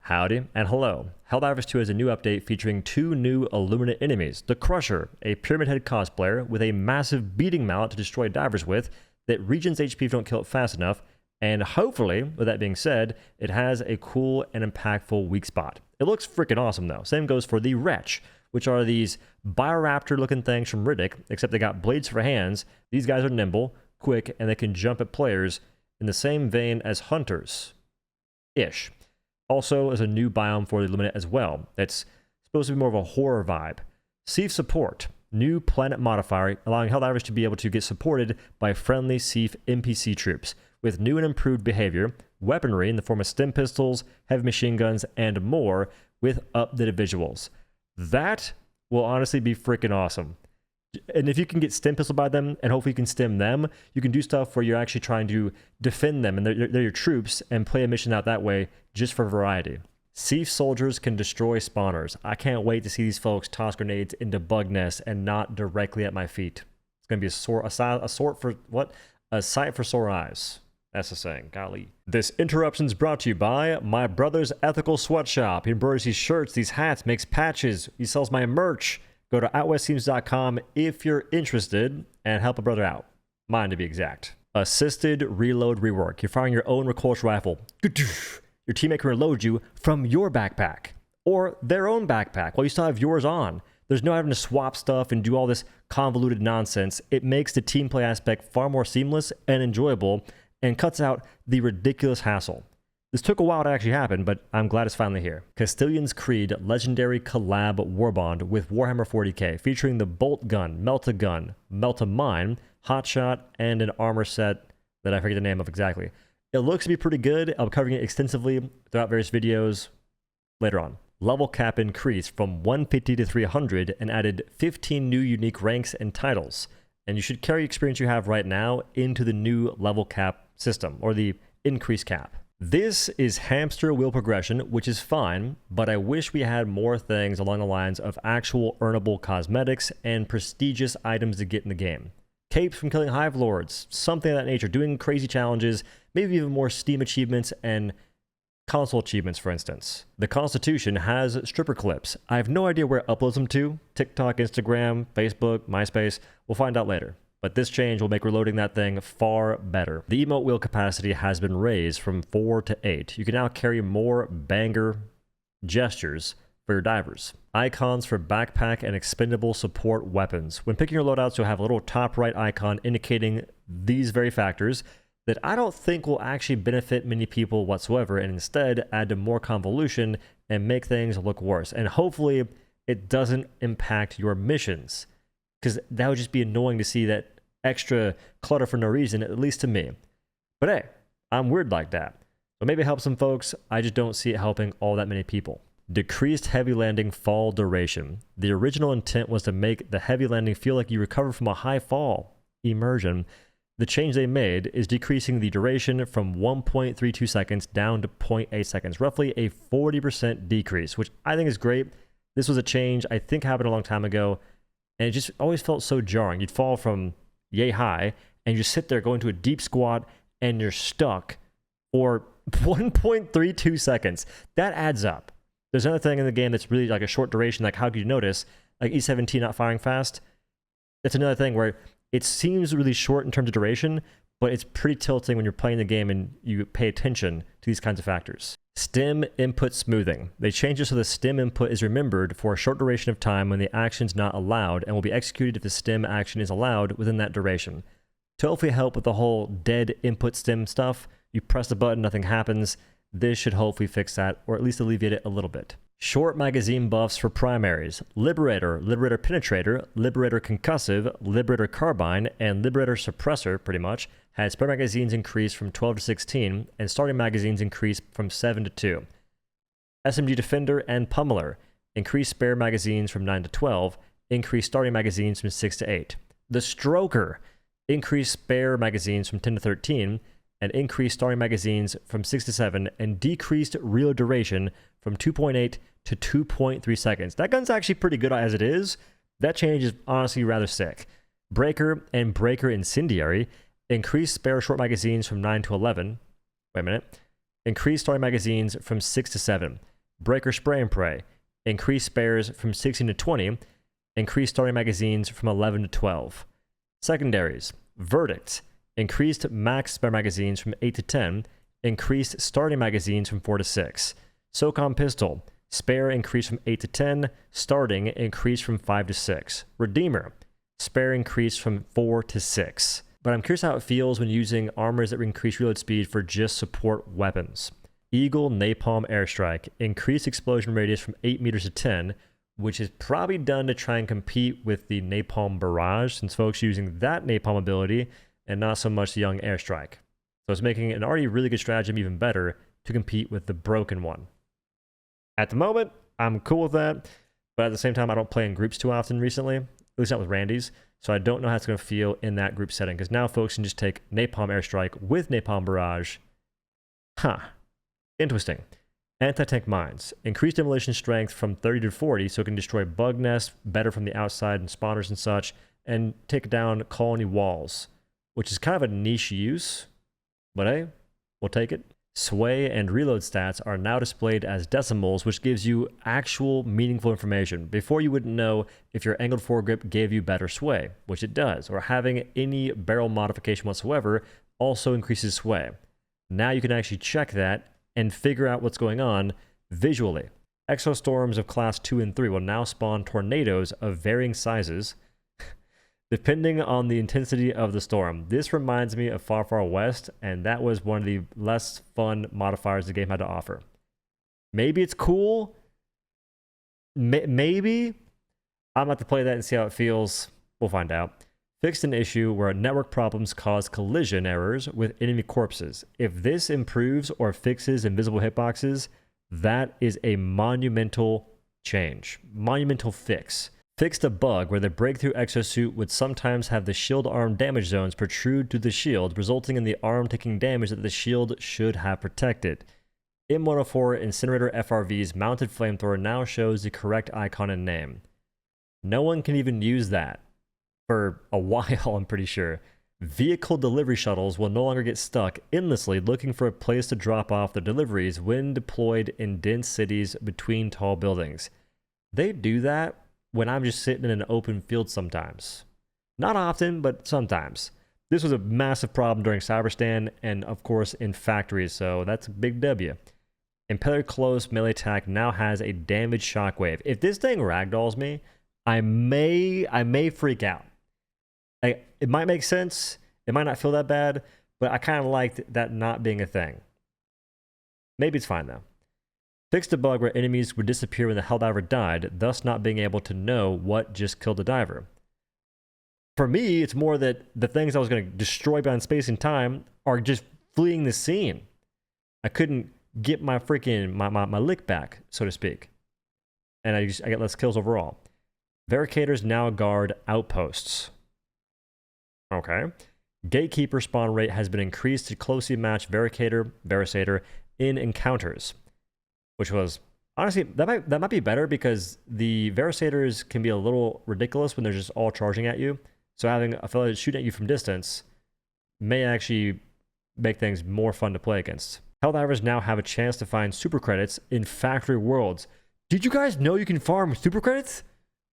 Howdy and hello. Helldivers 2 has a new update featuring 2 new Illuminate enemies. The Crusher, a Pyramid Head cosplayer with a massive beating mallet to destroy divers with that regens HP if you don't kill it fast enough, and hopefully, with that being said, it has a cool and impactful weak spot. It looks freaking awesome though. Same goes for the Wretch, which are these Bioraptor looking things from Riddick, except they got blades for hands. These guys are nimble, quick, and they can jump at players in the same vein as Hunters-ish. Also, there's a new biome for the Illuminate as well. That's supposed to be more of a horror vibe. Seif Support, new planet modifier, allowing Helldivers to be able to get supported by friendly Seif NPC troops with new and improved behavior, weaponry in the form of stim pistols, heavy machine guns, and more with updated visuals. That will honestly be freaking awesome. And if you can get stim pistol by them, and hopefully you can stim them, you can do stuff where you're actually trying to defend them, and they're your troops, and play a mission out that way, just for variety. Seif soldiers can destroy spawners. I can't wait to see these folks toss grenades into bug nests and not directly at my feet. It's going to be a sight for sore eyes. That's the saying, golly. This interruption's brought to you by my brother's Ethical Sweatshop. He embroiders these shirts, these hats, makes patches. He sells my merch. Go to outwestteams.com if you're interested and help a brother out. Mine to be exact. Assisted reload rework. You're firing your own recoil rifle. Your teammate can reload you from your backpack or their own backpack while you still have yours on. There's no having to swap stuff and do all this convoluted nonsense. It makes the team play aspect far more seamless and enjoyable and cuts out the ridiculous hassle. This took a while to actually happen, but I'm glad it's finally here. Castillion's Creed Legendary Collab Warbond with Warhammer 40k, featuring the Bolt Gun, Melt-A-Gun, Melt-A-Mine, Hotshot, and an armor set that I forget the name of exactly. It looks to be pretty good. I'll be covering it extensively throughout various videos later on. Level cap increased from 150 to 300 and added 15 new unique ranks and titles. And you should carry experience you have right now into the new level cap system, or the increased cap. This is hamster wheel progression, which is fine, but I wish we had more things along the lines of actual earnable cosmetics and prestigious items to get in the game. Capes from killing Hive Lords, something of that nature, doing crazy challenges, maybe even more Steam achievements and console achievements, for instance. The Constitution has stripper clips. I have no idea where it uploads them to. TikTok, Instagram, Facebook, MySpace. We'll find out later. But this change will make reloading that thing far better. The emote wheel capacity has been raised from 4 to 8. You can now carry more banger gestures for your divers. Icons for backpack and expendable support weapons. When picking your loadouts, you'll have a little top right icon indicating these very factors that I don't think will actually benefit many people whatsoever, and instead add to more convolution and make things look worse. And hopefully it doesn't impact your missions, because that would just be annoying to see that extra clutter for no reason, at least to me. But hey, I'm weird like that. So maybe it helps some folks. I just don't see it helping all that many people. Decreased heavy landing fall duration. The original intent was to make the heavy landing feel like you recover from a high fall immersion. The change they made is decreasing the duration from 1.32 seconds down to 0.8 seconds, roughly a 40% decrease, which I think is great. This was a change I think happened a long time ago, and it just always felt so jarring. You'd fall from yay high, and you just sit there going to a deep squat, and you're stuck for 1.32 seconds. That adds up. There's another thing in the game that's really like a short duration, like how could you notice? Like E17 not firing fast. That's another thing where it seems really short in terms of duration, but it's pretty tilting when you're playing the game and you pay attention to these kinds of factors. Stim input smoothing. They changed it so the stim input is remembered for a short duration of time when the action's not allowed and will be executed if the stim action is allowed within that duration. To hopefully help with the whole dead input stim stuff, you press the button, nothing happens. This should hopefully fix that, or at least alleviate it a little bit. Short magazine buffs for primaries. Liberator, Liberator Penetrator, Liberator Concussive, Liberator Carbine, and Liberator Suppressor, pretty much, had spare magazines increased from 12 to 16, and starting magazines increased from 7 to 2. SMG Defender and Pummeler increased spare magazines from 9 to 12, increased starting magazines from 6 to 8. The Stroker increased spare magazines from 10 to 13, and increased starting magazines from 6 to 7, and decreased reload duration from 2.8 to 2.3 seconds. That gun's actually pretty good as it is. That change is honestly rather sick. Breaker and Breaker Incendiary increased spare short magazines from 9 to 11. Wait a minute. Increased starting magazines from 6 to 7. Breaker Spray and Pray, increase spares from 16 to 20, increase starting magazines from 11 to 12. Secondaries, Verdict, increased max spare magazines from 8 to 10, increased starting magazines from 4 to 6. SOCOM Pistol, spare increase from 8 to 10, starting increase from 5 to 6. Redeemer, spare increase from 4 to 6. But I'm curious how it feels when using armors that increase reload speed for just support weapons. Eagle Napalm Airstrike, increased explosion radius from 8 meters to 10, which is probably done to try and compete with the Napalm Barrage, since folks are using that Napalm ability and not so much the Young Airstrike. So it's making an already really good stratagem even better to compete with the broken one. At the moment, I'm cool with that, but at the same time, I don't play in groups too often recently, at least not with Randy's, so I don't know how it's going to feel in that group setting, because now folks can just take Napalm Airstrike with Napalm Barrage. Interesting. Anti-tank mines. Increased demolition strength from 30 to 40, so it can destroy bug nests better from the outside and spawners and such, and take down colony walls, which is kind of a niche use, but hey, we'll take it. Sway and reload stats are now displayed as decimals, which gives you actual meaningful information. Before, you wouldn't know if your angled foregrip gave you better sway, which it does, or having any barrel modification whatsoever also increases sway. Now you can actually check that and figure out what's going on visually. Exostorms of class 2 and 3 will now spawn tornadoes of varying sizes depending on the intensity of the storm. This reminds me of Far Far West, and that was one of the less fun modifiers the game had to offer. Maybe it's cool. Maybe. I'm about to play that and see how it feels. We'll find out. Fixed an issue where network problems cause collision errors with enemy corpses. If this improves or fixes invisible hitboxes, that is a monumental change. Monumental fix. Fixed a bug where the breakthrough exosuit would sometimes have the shield arm damage zones protrude through the shield, resulting in the arm taking damage that the shield should have protected. M104 Incinerator FRV's mounted flamethrower now shows the correct icon and name. No one can even use that for a while, I'm pretty sure. Vehicle delivery shuttles will no longer get stuck endlessly looking for a place to drop off their deliveries when deployed in dense cities between tall buildings. They do that when I'm just sitting in an open field sometimes. Not often, but sometimes. This was a massive problem during Cyberstan and, of course, in factories, so that's a big W. Impaler Close melee attack now has a damage shockwave. If this thing ragdolls me, I may freak out. It might make sense. It might not feel that bad, but I kind of liked that not being a thing. Maybe it's fine, though. Fixed a bug where enemies would disappear when the Helldiver died, thus not being able to know what just killed the diver. For me, it's more that the things I was going to destroy beyond space and time are just fleeing the scene. I couldn't get my freaking my lick back, so to speak. And I get less kills overall. Barricaders now guard outposts. Okay. Gatekeeper spawn rate has been increased to closely match Barricader in encounters. Which was, honestly, that might be better because the Varicators can be a little ridiculous when they're just all charging at you. So having a fellow shooting at you from distance may actually make things more fun to play against. Helldivers now have a chance to find super credits in factory worlds. Did you guys know you can farm super credits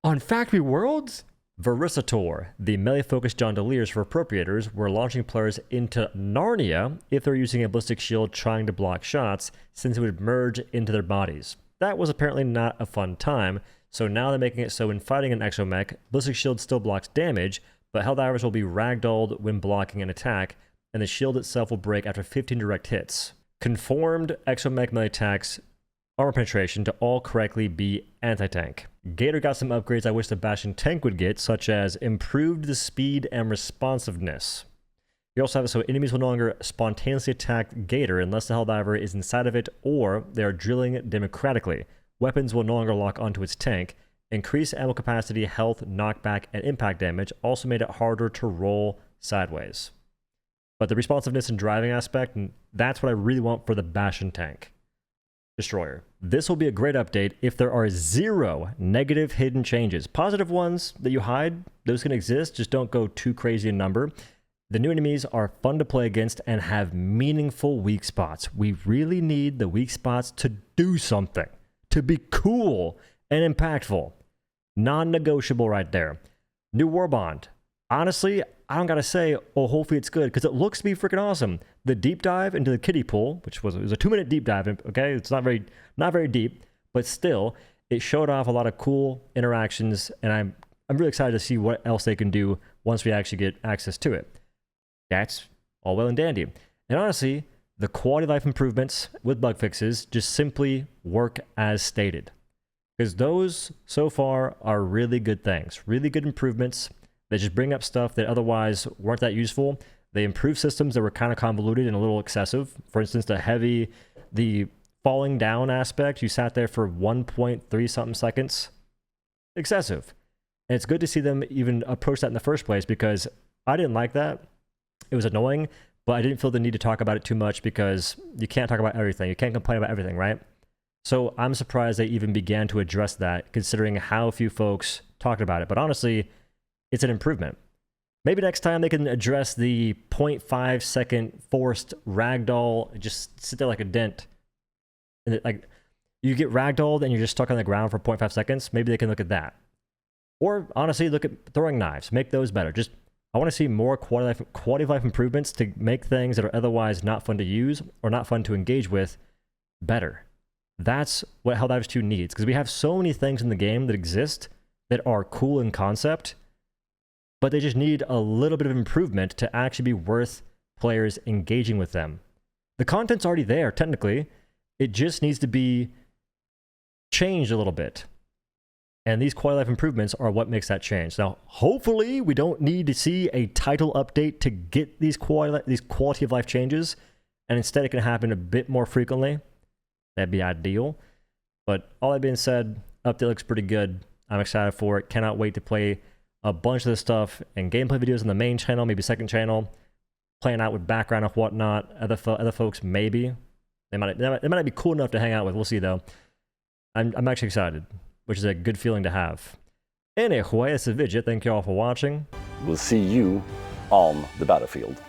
on factory worlds? Verisator, the melee-focused Gondoliers for appropriators, were launching players into Narnia if they're using a ballistic shield trying to block shots, since it would merge into their bodies. That was apparently not a fun time, so now they're making it so when fighting an exomech, ballistic shield still blocks damage, but Helldivers will be ragdolled when blocking an attack, and the shield itself will break after 15 direct hits. Conformed exomech melee attacks armor penetration to all correctly be anti-tank. Gator got some upgrades I wish the Bastion tank would get, such as improved the speed and responsiveness. You also have it so enemies will no longer spontaneously attack Gator unless the Helldiver is inside of it or they are drilling democratically. Weapons will no longer lock onto its tank. Increased ammo capacity, health, knockback, and impact damage also made it harder to roll sideways. But the responsiveness and driving aspect, that's what I really want for the Bastion tank. Destroyer. This will be a great update if there are 0 negative hidden changes. Positive ones that you hide, those can exist, just don't go too crazy in number. The new enemies are fun to play against and have meaningful weak spots. We really need the weak spots to do something, to be cool and impactful. Non-negotiable right there. New warbond. Honestly, I don't gotta say, oh, hopefully it's good, because it looks to be freaking awesome. The deep dive into the kiddie pool, which was a 2-minute deep dive, okay? It's not very deep, but still, it showed off a lot of cool interactions, and I'm really excited to see what else they can do once we actually get access to it. That's all well and dandy. And honestly, the quality of life improvements with bug fixes just simply work as stated. Because those, so far, are really good things. Really good improvements. They just bring up stuff that otherwise weren't that useful. They improve systems that were kind of convoluted and a little excessive. For instance, the falling down aspect, you sat there for 1.3 something seconds. Excessive. And it's good to see them even approach that in the first place, because I didn't like that. It was annoying, but I didn't feel the need to talk about it too much, because you can't talk about everything. You can't complain about everything, right? So I'm surprised they even began to address that, considering how few folks talked about it. But honestly, it's an improvement. Maybe next time they can address the 0.5 second forced ragdoll, just sit there like a dent. And like, you get ragdolled and you're just stuck on the ground for 0.5 seconds. Maybe they can look at that. Or honestly, look at throwing knives. Make those better. I want to see more quality of life improvements to make things that are otherwise not fun to use or not fun to engage with better. That's what Helldivers 2 needs, because we have so many things in the game that exist that are cool in concept, but they just need a little bit of improvement to actually be worth players engaging with them. The content's already there, technically. It just needs to be changed a little bit. And these quality of life improvements are what makes that change. Now, hopefully, we don't need to see a title update to get these quality of life changes, and instead it can happen a bit more frequently. That'd be ideal. But all that being said, update looks pretty good. I'm excited for it. Cannot wait to play a bunch of this stuff and gameplay videos on the main channel, maybe second channel, playing out with background and whatnot. Other folks, maybe. They might not be cool enough to hang out with. We'll see, though. I'm actually excited, which is a good feeling to have. Anyway, that's the video. Thank you all for watching. We'll see you on the battlefield.